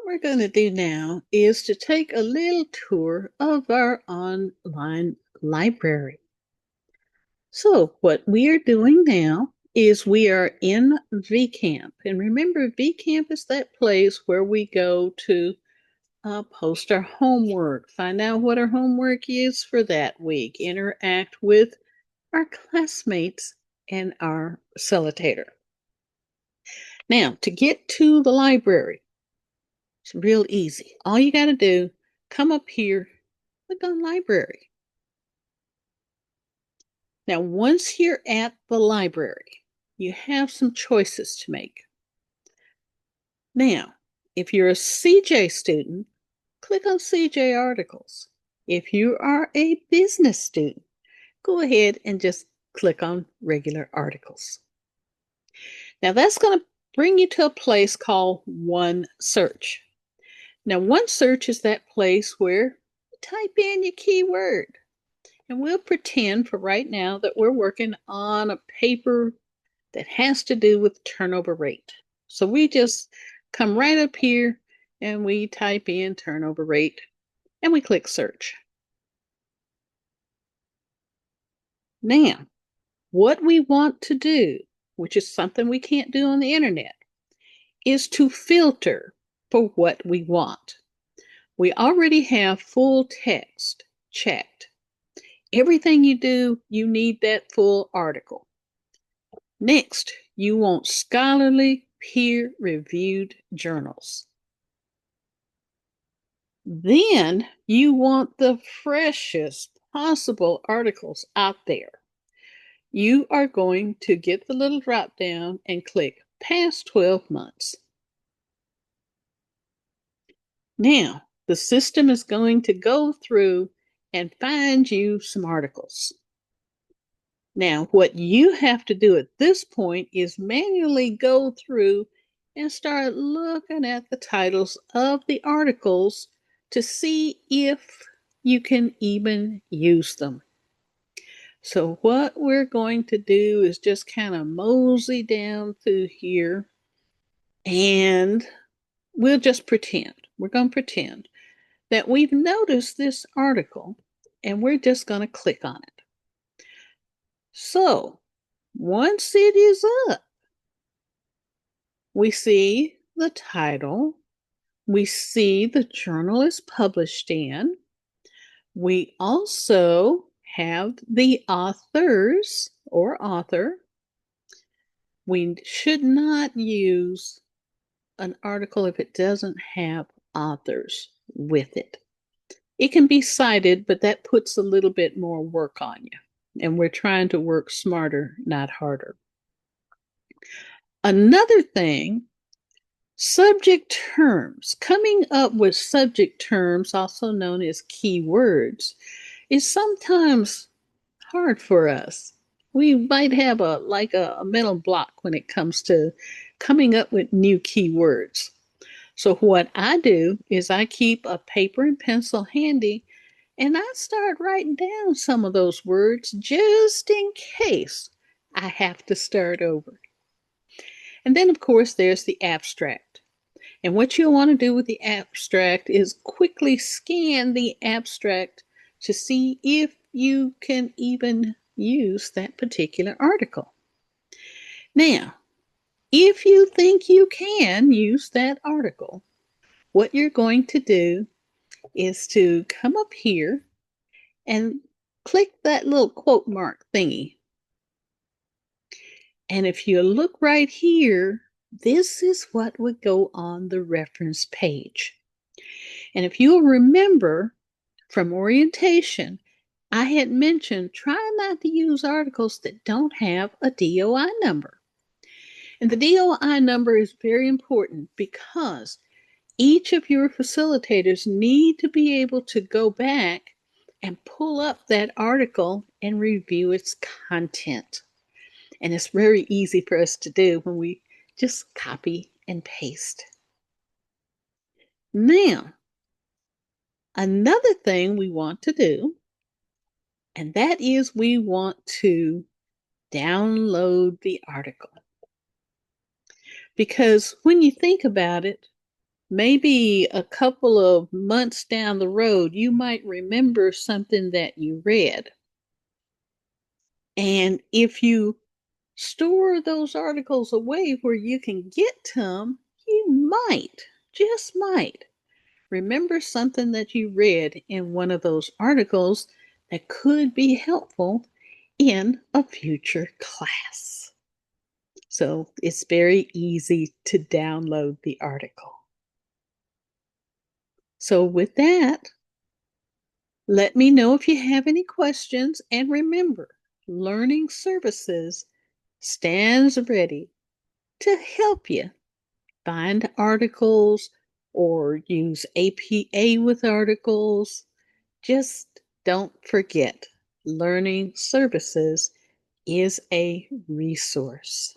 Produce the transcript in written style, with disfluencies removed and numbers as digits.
we're going to do now is to take a little tour of our online library. So, what we are doing now is we are in VCamp. And remember, VCamp is that place where we go to post our homework, find out what our homework is for that week, interact with our classmates and our facilitator. Now, to get to the library, it's real easy. All you got to do, come up here, click on library. Now, once you're at the library, you have some choices to make. Now, if you're a CJ student, click on CJ articles. If you are a business student, go ahead and just click on regular articles. Now, that's going to bring you to a place called One Search. Now, One Search is that place where you type in your keyword. And we'll pretend for right now that we're working on a paper that has to do with turnover rate. So we just come right up here and we type in turnover rate and we click search. Now, what we want to do, which is something we can't do on the internet, is to filter for what we want. We already have full text checked. Everything you do, you need that full article. Next, you want scholarly, peer-reviewed journals. Then you want the freshest possible articles out there. You are going to get the little drop down and click past 12 months. Now, the system is going to go through and find you some articles. Now, what you have to do at this point is manually go through and start looking at the titles of the articles to see if you can even use them. So what we're going to do is just kind of mosey down through here and we'll just pretend. We're going to pretend that we've noticed this article and we're just going to click on it. So once it is up, we see the title, we see the journal is published in, we also have the authors or author. We should not use an article if it doesn't have authors with it. It can be cited, but that puts a little bit more work on you. And we're trying to work smarter, not harder. Another thing, subject terms. Coming up with subject terms, also known as keywords, is sometimes hard for us. We might have a mental block when it comes to coming up with new keywords. So what I do is I keep a paper and pencil handy and I start writing down some of those words just in case I have to start over. And then, of course, there's the abstract. And what you'll want to do with the abstract is quickly scan the abstract to see if you can even use that particular article. Now, if you think you can use that article, what you're going to do is to come up here and click that little quote mark thingy. And if you look right here, this is what would go on the reference page. And if you'll remember from orientation, I had mentioned try not to use articles that don't have a DOI number. And the DOI number is very important because each of your facilitators need to be able to go back and pull up that article and review its content. And it's very easy for us to do when we just copy and paste. Now, another thing we want to do, and that is we want to download the article. Because when you think about it, Maybe a couple of months down the road, you might remember something that you read. And if you store those articles away where you can get to them, you might, just might, remember something that you read in one of those articles that could be helpful in a future class. So it's very easy to download the article. So, with that, let me know if you have any questions. And remember, Learning Services stands ready to help you find articles or use APA with articles. Just don't forget, Learning Services is a resource.